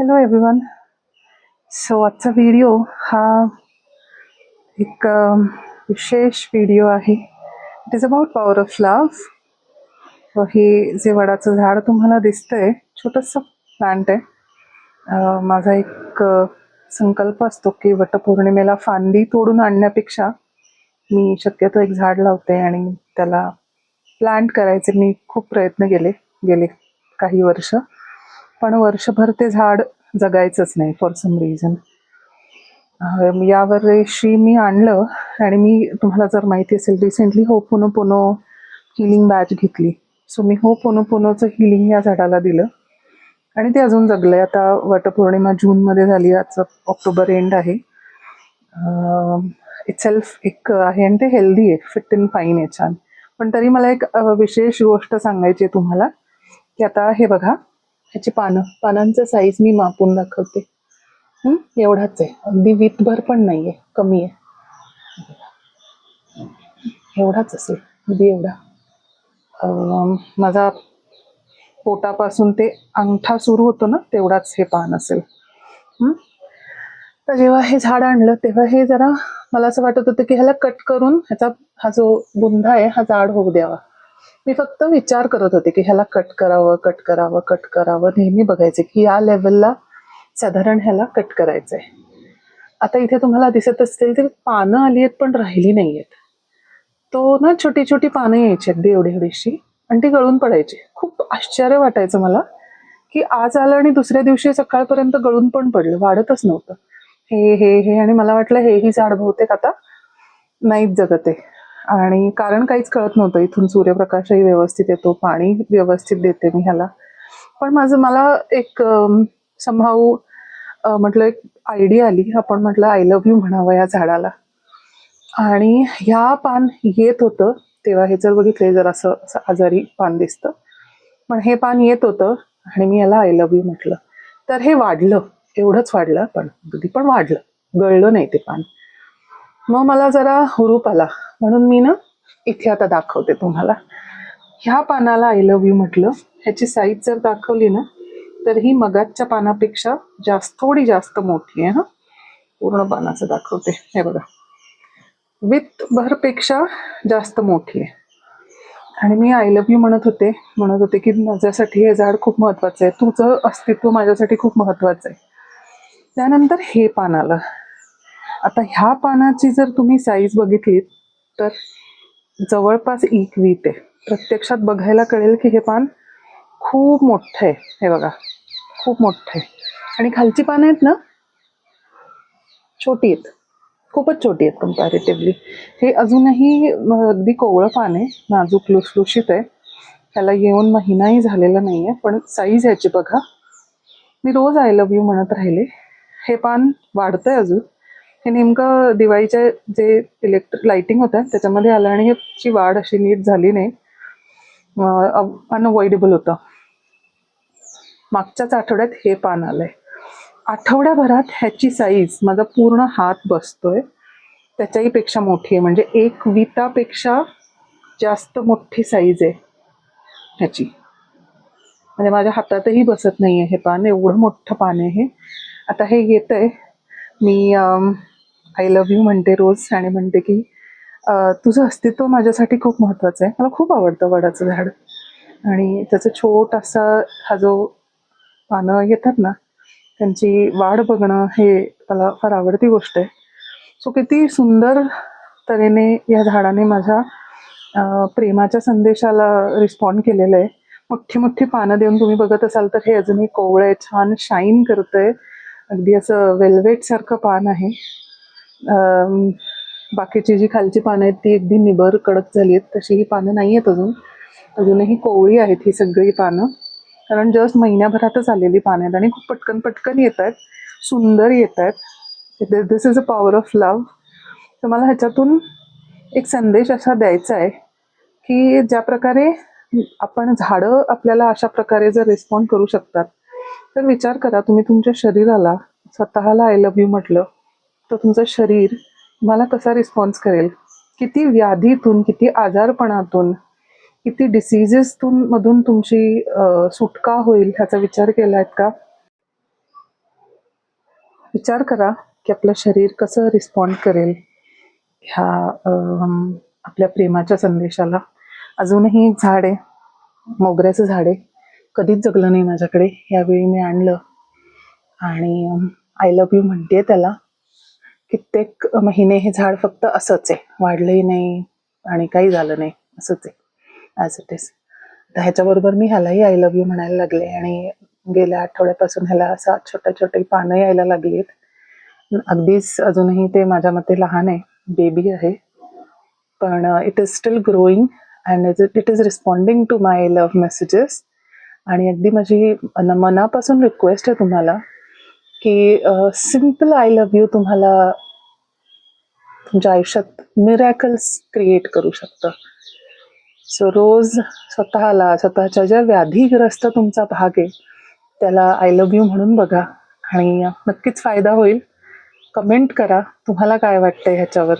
Hello everyone. So आजचा video हा एक विशेष व्हिडिओ आहे. It is about power of love. हे जे वडाचं झाड तुम्हाला दिसतंय, छोटंसं प्लांट आहे. माझा एक संकल्प असतो की वटपौर्णिमेला फांदी तोडून आणण्यापेक्षा मी शक्यतो एक झाड लावते आणि त्याला प्लांट करायचे मी खूप प्रयत्न गेले काही वर्ष, पण वर्षभर ते झाड जगायचंच नाही फॉर सम रिझन. यावर्षी मी आणलं आणि मी तुम्हाला जर माहिती असेल रिसेंटली होपोनोपोनो हिलिंग बॅच घेतली. सो मी होपोनोपोनोचं हिलिंग या झाडाला दिलं आणि ते अजून जगलंय. आता वटपौर्णिमा जूनमध्ये झाली, आजचं ऑक्टोबर एंड आहे. इटसेल्फ एक आहे आणि ते हेल्दी आहे, फिट अँड फाईन आहे, छान. पण तरी मला एक विशेष गोष्ट सांगायची आहे तुम्हाला की आता हे बघा, ह्याची पानांचं साईज मी मापून दाखवते. एवढाच आहे, अगदी विथभर पण नाहीये, कमी आहे, एवढाच असेल, अगदी एवढा. माझा पोटापासून ते अंगठा सुरू होतो ना, तेवढाच हे पान असेल. तर जेव्हा हे झाड आणलं तेव्हा हे जरा मला असं वाटत होतं की ह्याला कट करून ह्याचा हा जो बुंधा आहे हा जाड होऊ द्यावा. मी फक्त विचार करत होते की ह्याला कट करावं. नेहमी बघायचे की या लेवलला साधारण ह्याला कट करायचंय. आता इथे तुम्हाला दिसत असतील ते पानं आली आहेत पण राहिली नाहीयेत. तो ना छोटी छोटी पानं यायची अगदी एवढीशी आणि ती गळून पडायची. खूप आश्चर्य वाटायचं मला की आज आलं आणि दुसऱ्या दिवशी सकाळपर्यंत गळून पण पडलं, वाढतच नव्हतं. हे आणि मला वाटलं हेही झाड बहुतेक आता नाहीच जगत आहे. आणि कारण काहीच कळत नव्हतं. इथून सूर्यप्रकाशही व्यवस्थित येतो, पाणी व्यवस्थित देते मी ह्याला. पण मला एक समहाऊ म्हटलं एक आयडिया आली. आपण म्हटलं आय लव्ह यू म्हणावं या झाडाला. आणि ह्या पान येत होतं तेव्हा, हे जर बघितले जर असं आजारी पान दिसतं, पण हे पान येत होतं आणि मी याला आय लव्ह यू म्हटलं. तर हे वाढलं, एवढंच वाढलं, पण अगदी पण वाढलं, गळलं नाही ते पान. मग मला जरा हुरूप आला म्हणून मी ना इथे आता दाखवते तुम्हाला. ह्या पानाला आय लव्ह यू म्हटलं. ह्याची साईज जर दाखवली ना तर ही मगाच्या पानापेक्षा थोडी जास्त मोठी आहे. पूर्ण पानाचं दाखवते, हे बघा, विथ भरपेक्षा जास्त मोठी आहे. आणि मी आय लव्ह यू म्हणत होते की माझ्यासाठी हे झाड खूप महत्वाचं आहे, तुझं अस्तित्व माझ्यासाठी खूप महत्वाचं आहे. त्यानंतर हे पान आलं. आता ह्या पानाची जर तुम्ही साईज बघितलीत तर जवळपास 1 वीट आहे. प्रत्यक्षात बघायला कळेल की हे पान खूप मोठं आहे. हे बघा, खूप मोठं आहे. आणि खालची पानं आहेत ना, छोटी आहेत, खूपच छोटी आहेत कम्पॅरेटिव्हली. हे अजूनही अगदी कोवळं पान आहे, नाजूक लुसलुशीत आहे. त्याला येऊन महिनाही झालेला नाही आहे, पण साईज ह्याची बघा. मी रोज आय लव्ह यू म्हणत राहिले. हे पान वाढतंय अजून. हे नेमकं दिवाळीच्या जे लाइटिंग होतं त्याच्यामध्ये आलं आणि ह्याची वाढ अशी नीट झाली नाही, अनअवॉइडेबल होतं. मागच्याच आठवड्यात हे पान आलंय. आठवड्याभरात ह्याची साईज माझा पूर्ण हात बसतोय त्याच्याही पेक्षा मोठी आहे. म्हणजे 1 विटापेक्षा जास्त मोठी साईज आहे ह्याची. म्हणजे माझ्या हातातही बसत नाहीये हे पान, एवढं मोठं पान आहे हे. आता हे येतंय, मी आय लव्ह यू म्हणते रोज आणि म्हणते की तुझं अस्तित्व माझ्यासाठी खूप महत्वाचं आहे. मला खूप आवडतं वडाचं झाड आणि त्याचं छोटासा हा जो पानं येतात ना त्यांची वाढ बघणं हे मला फार आवडती गोष्ट आहे. सो किती सुंदर तऱ्हेने या झाडाने माझ्या प्रेमाच्या संदेशाला रिस्पॉन्ड केलेलं आहे. मोठी मोठी पानं देऊन तुम्ही बघत असाल तर हे अजूनही कोवळं आहे, छान शाईन करतंय, अगदी असं वेल्वेट सारखं पान आहे. बाकीची जी खालची पानं आहेत ती अगदी निबर कडक झाली आहेत, तशी ही पानं नाही आहेत अजूनही कोवळी आहेत ही सगळी पानं. कारण जस्ट महिन्याभरातच आलेली पानं आहेत आणि खूप पटकन येत आहेत, सुंदर येत आहेत. This is a power of love. तर मला ह्याच्यातून एक संदेश असा द्यायचा आहे की ज्या प्रकारे आपण झाडं आपल्याला अशा प्रकारे जर रिस्पॉन्ड करू शकतात तर विचार करा, तुम्ही तुमच्या शरीराला स्वतःला आय लव्ह यू म्हटलं तर तुमचं शरीर तुम्हाला कसा रिस्पॉन्स करेल. किती व्याधीतून, किती आजारपणातून, किती डिसीजेसमधून तुमची सुटका होईल ह्याचा विचार केलायत का? विचार करा की आपलं शरीर कसं रिस्पॉन्ड करेल ह्या आपल्या प्रेमाच्या संदेशाला. अजूनही एक झाड आहे, मोगऱ्याचं झाड आहे, कधीच जगलं नाही माझ्याकडे. यावेळी मी आणलं आणि आय लव्ह यू म्हणते त्याला. कित्येक महिने हे झाड फक्त असंच आहे, वाढलंही नाही आणि काही झालं नाही, असंच आहे ॲज इट इज. तर ह्याच्याबरोबर मी ह्यालाही आय लव्ह यू म्हणायला लागले आणि गेल्या आठवड्यापासून ह्याला असा छोटे पानं यायला लागलीत. अगदीच अजूनही ते माझ्या मते लहान आहे, बेबी आहे, पण it is still growing and it is responding to my love messages. आणि अगदी माझी मनापासून रिक्वेस्ट आहे तुम्हाला की सिम्पल आय लव्ह यू तुम्हाला तुमच्या आयुष्यात मिरॅकल्स क्रिएट करू शकतं. सो रोज स्वतःला, स्वतःच्या ज्या व्याधीग्रस्त तुमचा भाग आहे त्याला आय लव्ह यू म्हणून बघा आणि नक्कीच फायदा होईल. कमेंट करा तुम्हाला काय वाटतंय ह्याच्यावर.